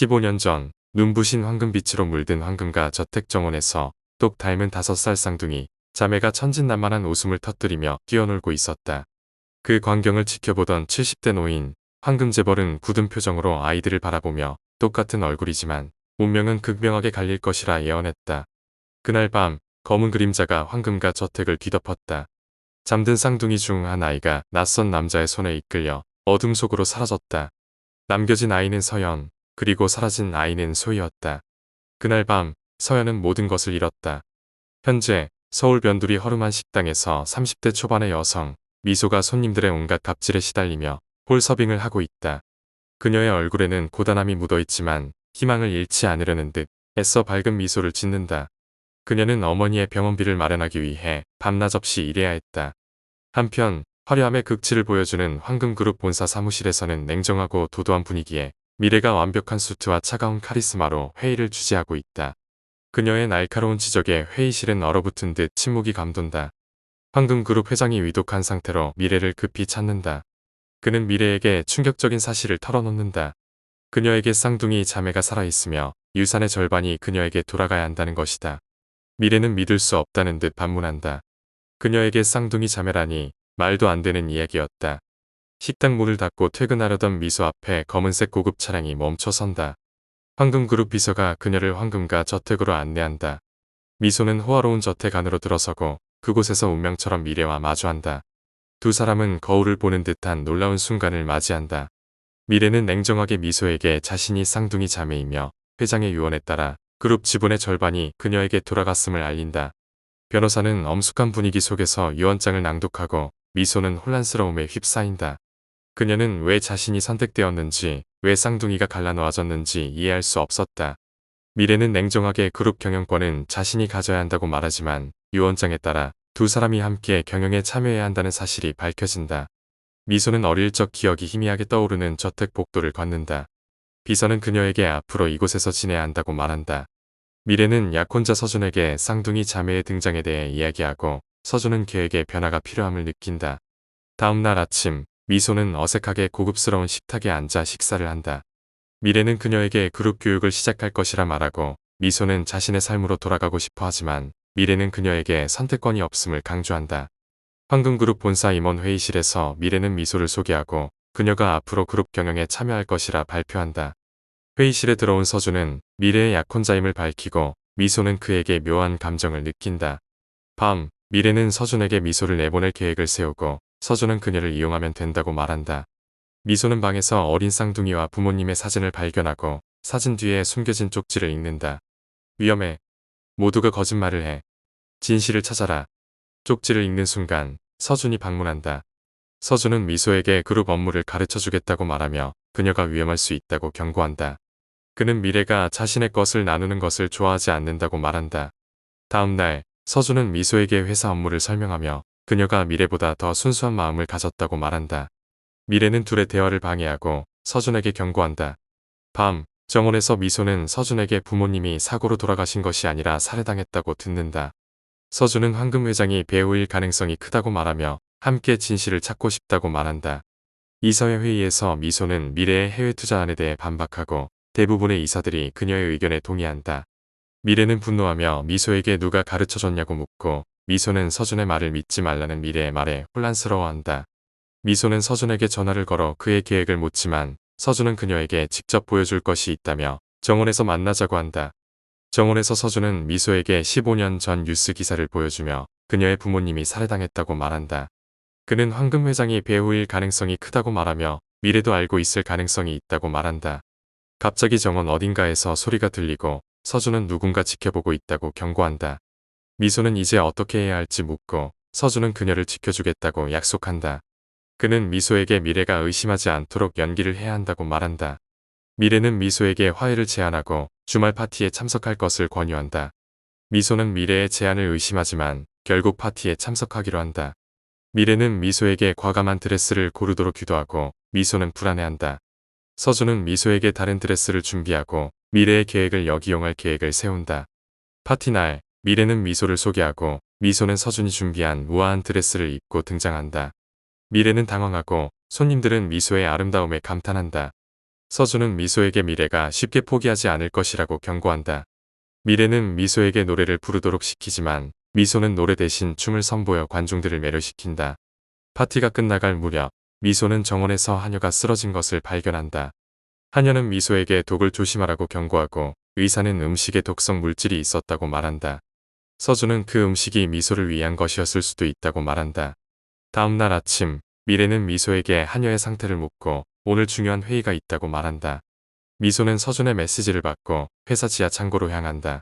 15년 전 눈부신 황금빛으로 물든 황금가 저택정원에서 똑 닮은 5살 쌍둥이 자매가 천진난만한 웃음을 터뜨리며 뛰어놀고 있었다. 그 광경을 지켜보던 70대 노인 황금재벌은 굳은 표정으로 아이들을 바라보며 똑같은 얼굴이지만 운명은 극명하게 갈릴 것이라 예언했다. 그날 밤 검은 그림자가 황금가 저택을 뒤덮었다. 잠든 쌍둥이 중 한 아이가 낯선 남자의 손에 이끌려 어둠 속으로 사라졌다. 남겨진 아이는 서연, 그리고 사라진 아이는 소희였다. 그날 밤 서연은 모든 것을 잃었다. 현재 서울 변두리 허름한 식당에서 30대 초반의 여성 미소가 손님들의 온갖 갑질에 시달리며 홀서빙을 하고 있다. 그녀의 얼굴에는 고단함이 묻어있지만 희망을 잃지 않으려는 듯 애써 밝은 미소를 짓는다. 그녀는 어머니의 병원비를 마련하기 위해 밤낮 없이 일해야 했다. 한편 화려함의 극치를 보여주는 황금그룹 본사 사무실에서는 냉정하고 도도한 분위기에 미래가 완벽한 수트와 차가운 카리스마로 회의를 주재하고 있다. 그녀의 날카로운 지적에 회의실은 얼어붙은 듯 침묵이 감돈다. 황금그룹 회장이 위독한 상태로 미래를 급히 찾는다. 그는 미래에게 충격적인 사실을 털어놓는다. 그녀에게 쌍둥이 자매가 살아있으며 유산의 절반이 그녀에게 돌아가야 한다는 것이다. 미래는 믿을 수 없다는 듯 반문한다. 그녀에게 쌍둥이 자매라니 말도 안 되는 이야기였다. 식당 문을 닫고 퇴근하려던 미소 앞에 검은색 고급 차량이 멈춰선다. 황금그룹 비서가 그녀를 황금가 저택으로 안내한다. 미소는 호화로운 저택 안으로 들어서고 그곳에서 운명처럼 미래와 마주한다. 두 사람은 거울을 보는 듯한 놀라운 순간을 맞이한다. 미래는 냉정하게 미소에게 자신이 쌍둥이 자매이며 회장의 유언에 따라 그룹 지분의 절반이 그녀에게 돌아갔음을 알린다. 변호사는 엄숙한 분위기 속에서 유언장을 낭독하고 미소는 혼란스러움에 휩싸인다. 그녀는 왜 자신이 선택되었는지, 왜 쌍둥이가 갈라놓아졌는지 이해할 수 없었다. 미래는 냉정하게 그룹 경영권은 자신이 가져야 한다고 말하지만 유언장에 따라 두 사람이 함께 경영에 참여해야 한다는 사실이 밝혀진다. 미소는 어릴 적 기억이 희미하게 떠오르는 저택 복도를 걷는다. 비서는 그녀에게 앞으로 이곳에서 지내야 한다고 말한다. 미래는 약혼자 서준에게 쌍둥이 자매의 등장에 대해 이야기하고 서준은 그에게 변화가 필요함을 느낀다. 다음 날 아침 미소는 어색하게 고급스러운 식탁에 앉아 식사를 한다. 미래는 그녀에게 그룹 교육을 시작할 것이라 말하고 미소는 자신의 삶으로 돌아가고 싶어 하지만 미래는 그녀에게 선택권이 없음을 강조한다. 황금그룹 본사 임원 회의실에서 미래는 미소를 소개하고 그녀가 앞으로 그룹 경영에 참여할 것이라 발표한다. 회의실에 들어온 서준은 미래의 약혼자임을 밝히고 미소는 그에게 묘한 감정을 느낀다. 밤, 미래는 서준에게 미소를 내보낼 계획을 세우고 서준은 그녀를 이용하면 된다고 말한다. 미소는 방에서 어린 쌍둥이와 부모님의 사진을 발견하고 사진 뒤에 숨겨진 쪽지를 읽는다. 위험해. 모두가 거짓말을 해. 진실을 찾아라. 쪽지를 읽는 순간 서준이 방문한다. 서준은 미소에게 그룹 업무를 가르쳐주겠다고 말하며 그녀가 위험할 수 있다고 경고한다. 그는 미래가 자신의 것을 나누는 것을 좋아하지 않는다고 말한다. 다음 날 서준은 미소에게 회사 업무를 설명하며 그녀가 미래보다 더 순수한 마음을 가졌다고 말한다. 미래는 둘의 대화를 방해하고 서준에게 경고한다. 밤, 정원에서 미소는 서준에게 부모님이 사고로 돌아가신 것이 아니라 살해당했다고 듣는다. 서준은 황금 회장이 배우일 가능성이 크다고 말하며 함께 진실을 찾고 싶다고 말한다. 이사회 회의에서 미소는 미래의 해외 투자안에 대해 반박하고 대부분의 이사들이 그녀의 의견에 동의한다. 미래는 분노하며 미소에게 누가 가르쳐줬냐고 묻고 미소는 서준의 말을 믿지 말라는 미래의 말에 혼란스러워한다. 미소는 서준에게 전화를 걸어 그의 계획을 묻지만 서준은 그녀에게 직접 보여줄 것이 있다며 정원에서 만나자고 한다. 정원에서 서준은 미소에게 15년 전 뉴스 기사를 보여주며 그녀의 부모님이 살해당했다고 말한다. 그는 황금 회장이 배우일 가능성이 크다고 말하며 미래도 알고 있을 가능성이 있다고 말한다. 갑자기 정원 어딘가에서 소리가 들리고 서준은 누군가 지켜보고 있다고 경고한다. 미소는 이제 어떻게 해야 할지 묻고 서준은 그녀를 지켜주겠다고 약속한다. 그는 미소에게 미래가 의심하지 않도록 연기를 해야 한다고 말한다. 미래는 미소에게 화해를 제안하고 주말 파티에 참석할 것을 권유한다. 미소는 미래의 제안을 의심하지만 결국 파티에 참석하기로 한다. 미래는 미소에게 과감한 드레스를 고르도록 기도하고 미소는 불안해한다. 서준은 미소에게 다른 드레스를 준비하고 미래의 계획을 역이용할 계획을 세운다. 파티 날, 미래는 미소를 소개하고 미소는 서준이 준비한 우아한 드레스를 입고 등장한다. 미래는 당황하고 손님들은 미소의 아름다움에 감탄한다. 서준은 미소에게 미래가 쉽게 포기하지 않을 것이라고 경고한다. 미래는 미소에게 노래를 부르도록 시키지만 미소는 노래 대신 춤을 선보여 관중들을 매료시킨다. 파티가 끝나갈 무렵 미소는 정원에서 하녀가 쓰러진 것을 발견한다. 하녀는 미소에게 독을 조심하라고 경고하고 의사는 음식에 독성 물질이 있었다고 말한다. 서준은 그 음식이 미소를 위한 것이었을 수도 있다고 말한다. 다음 날 아침 미래는 미소에게 하녀의 상태를 묻고 오늘 중요한 회의가 있다고 말한다. 미소는 서준의 메시지를 받고 회사 지하 창고로 향한다.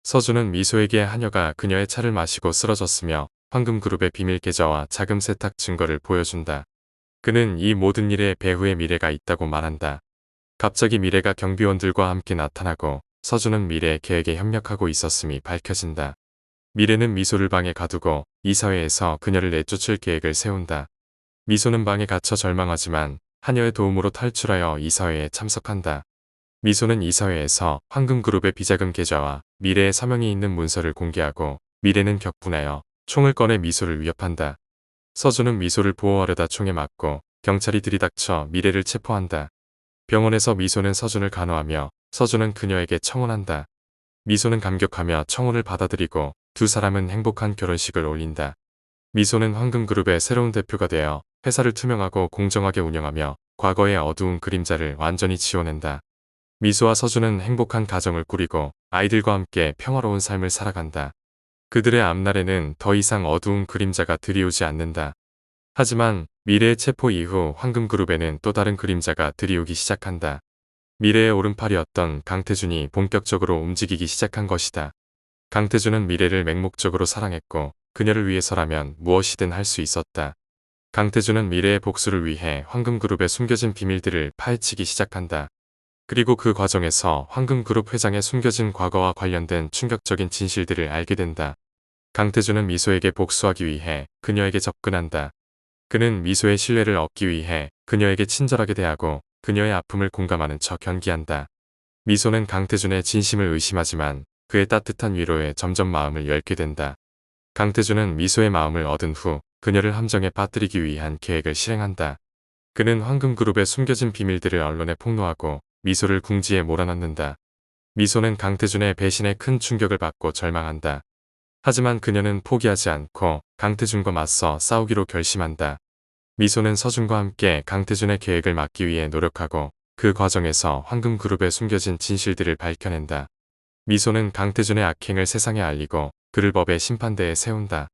서준은 미소에게 하녀가 그녀의 차를 마시고 쓰러졌으며 황금그룹의 비밀 계좌와 자금 세탁 증거를 보여준다. 그는 이 모든 일에 배후에 미래가 있다고 말한다. 갑자기 미래가 경비원들과 함께 나타나고 서준은 미래의 계획에 협력하고 있었음이 밝혀진다. 미래는 미소를 방에 가두고 이사회에서 그녀를 내쫓을 계획을 세운다. 미소는 방에 갇혀 절망하지만 하녀의 도움으로 탈출하여 이사회에 참석한다. 미소는 이사회에서 황금그룹의 비자금 계좌와 미래의 서명이 있는 문서를 공개하고 미래는 격분하여 총을 꺼내 미소를 위협한다. 서준은 미소를 보호하려다 총에 맞고 경찰이 들이닥쳐 미래를 체포한다. 병원에서 미소는 서준을 간호하며 서준은 그녀에게 청혼한다. 미소는 감격하며 청혼을 받아들이고 두 사람은 행복한 결혼식을 올린다. 미소는 황금그룹의 새로운 대표가 되어 회사를 투명하고 공정하게 운영하며 과거의 어두운 그림자를 완전히 지워낸다. 미소와 서준은 행복한 가정을 꾸리고 아이들과 함께 평화로운 삶을 살아간다. 그들의 앞날에는 더 이상 어두운 그림자가 들이오지 않는다. 하지만 미래의 체포 이후 황금그룹에는 또 다른 그림자가 들이오기 시작한다. 미래의 오른팔이었던 강태준이 본격적으로 움직이기 시작한 것이다. 강태준은 미래를 맹목적으로 사랑했고 그녀를 위해서라면 무엇이든 할 수 있었다. 강태준은 미래의 복수를 위해 황금그룹의 숨겨진 비밀들을 파헤치기 시작한다. 그리고 그 과정에서 황금그룹 회장의 숨겨진 과거와 관련된 충격적인 진실들을 알게 된다. 강태준은 미소에게 복수하기 위해 그녀에게 접근한다. 그는 미소의 신뢰를 얻기 위해 그녀에게 친절하게 대하고 그녀의 아픔을 공감하는 척 연기한다. 미소는 강태준의 진심을 의심하지만 그의 따뜻한 위로에 점점 마음을 열게 된다. 강태준은 미소의 마음을 얻은 후 그녀를 함정에 빠뜨리기 위한 계획을 실행한다. 그는 황금그룹의 숨겨진 비밀들을 언론에 폭로하고 미소를 궁지에 몰아넣는다. 미소는 강태준의 배신에 큰 충격을 받고 절망한다. 하지만 그녀는 포기하지 않고 강태준과 맞서 싸우기로 결심한다. 미소는 서준과 함께 강태준의 계획을 막기 위해 노력하고 그 과정에서 황금그룹의 숨겨진 진실들을 밝혀낸다. 미소는 강태준의 악행을 세상에 알리고 그를 법의 심판대에 세운다.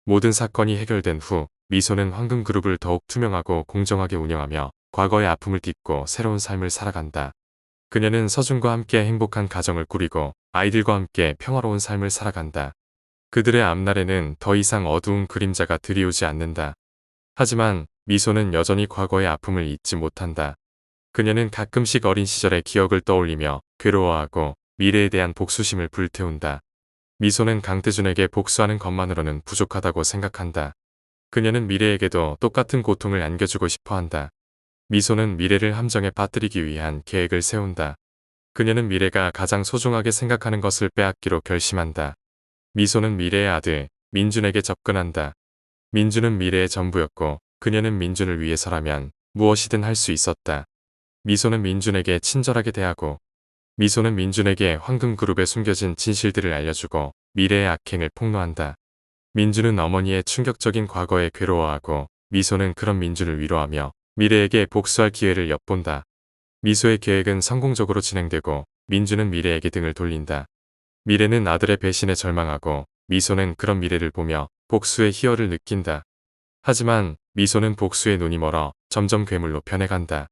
모든 사건이 해결된 후 미소는 황금그룹을 더욱 투명하고 공정하게 운영하며 과거의 아픔을 딛고 새로운 삶을 살아간다. 그녀는 서준과 함께 행복한 가정을 꾸리고 아이들과 함께 평화로운 삶을 살아간다. 그들의 앞날에는 더 이상 어두운 그림자가 들이오지 않는다. 하지만 미소는 여전히 과거의 아픔을 잊지 못한다. 그녀는 가끔씩 어린 시절의 기억을 떠올리며 괴로워하고 미래에 대한 복수심을 불태운다. 미소는 강태준에게 복수하는 것만으로는 부족하다고 생각한다. 그녀는 미래에게도 똑같은 고통을 안겨주고 싶어한다. 미소는 미래를 함정에 빠뜨리기 위한 계획을 세운다. 그녀는 미래가 가장 소중하게 생각하는 것을 빼앗기로 결심한다. 미소는 미래의 아들 민준에게 접근한다. 민준은 미래의 전부였고 그녀는 민준을 위해서라면 무엇이든 할 수 있었다. 미소는 민준에게 친절하게 대하고 미소는 민준에게 황금그룹에 숨겨진 진실들을 알려주고 미래의 악행을 폭로한다. 민준은 어머니의 충격적인 과거에 괴로워하고 미소는 그런 민준을 위로하며 미래에게 복수할 기회를 엿본다. 미소의 계획은 성공적으로 진행되고 민준은 미래에게 등을 돌린다. 미래는 아들의 배신에 절망하고 미소는 그런 미래를 보며 복수의 희열을 느낀다. 하지만 미소는 복수의 눈이 멀어 점점 괴물로 변해간다.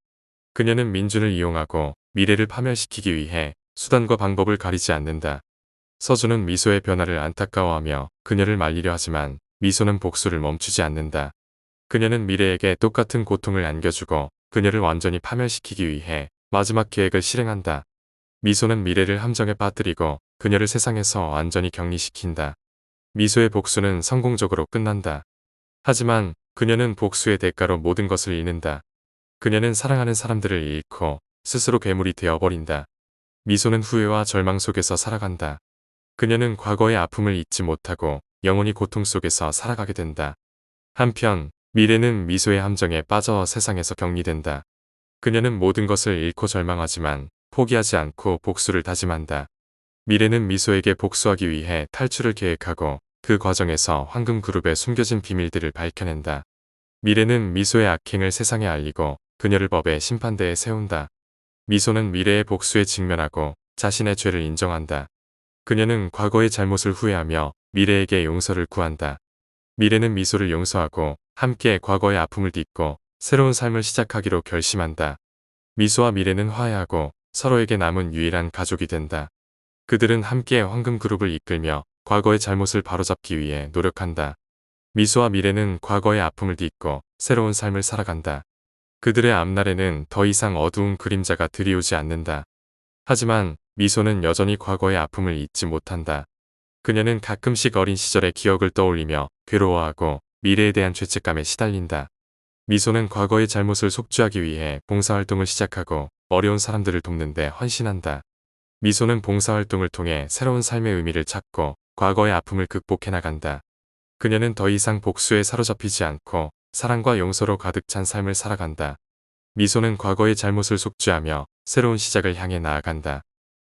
그녀는 민준을 이용하고 미래를 파멸시키기 위해 수단과 방법을 가리지 않는다. 서준은 미소의 변화를 안타까워하며 그녀를 말리려 하지만 미소는 복수를 멈추지 않는다. 그녀는 미래에게 똑같은 고통을 안겨주고 그녀를 완전히 파멸시키기 위해 마지막 계획을 실행한다. 미소는 미래를 함정에 빠뜨리고 그녀를 세상에서 완전히 격리시킨다. 미소의 복수는 성공적으로 끝난다. 하지만 그녀는 복수의 대가로 모든 것을 잃는다. 그녀는 사랑하는 사람들을 잃고 스스로 괴물이 되어버린다. 미소는 후회와 절망 속에서 살아간다. 그녀는 과거의 아픔을 잊지 못하고 영원히 고통 속에서 살아가게 된다. 한편 미래는 미소의 함정에 빠져 세상에서 격리된다. 그녀는 모든 것을 잃고 절망하지만 포기하지 않고 복수를 다짐한다. 미래는 미소에게 복수하기 위해 탈출을 계획하고 그 과정에서 황금그룹의 숨겨진 비밀들을 밝혀낸다. 미래는 미소의 악행을 세상에 알리고 그녀를 법의 심판대에 세운다. 미소는 미래의 복수에 직면하고 자신의 죄를 인정한다. 그녀는 과거의 잘못을 후회하며 미래에게 용서를 구한다. 미래는 미소를 용서하고 함께 과거의 아픔을 딛고 새로운 삶을 시작하기로 결심한다. 미소와 미래는 화해하고 서로에게 남은 유일한 가족이 된다. 그들은 함께 황금그룹을 이끌며 과거의 잘못을 바로잡기 위해 노력한다. 미소와 미래는 과거의 아픔을 딛고 새로운 삶을 살아간다. 그들의 앞날에는 더 이상 어두운 그림자가 들이오지 않는다. 하지만 미소는 여전히 과거의 아픔을 잊지 못한다. 그녀는 가끔씩 어린 시절의 기억을 떠올리며 괴로워하고 미래에 대한 죄책감에 시달린다. 미소는 과거의 잘못을 속죄하기 위해 봉사활동을 시작하고 어려운 사람들을 돕는 데 헌신한다. 미소는 봉사활동을 통해 새로운 삶의 의미를 찾고 과거의 아픔을 극복해 나간다. 그녀는 더 이상 복수에 사로잡히지 않고 사랑과 용서로 가득 찬 삶을 살아간다. 미소는 과거의 잘못을 속죄하며 새로운 시작을 향해 나아간다.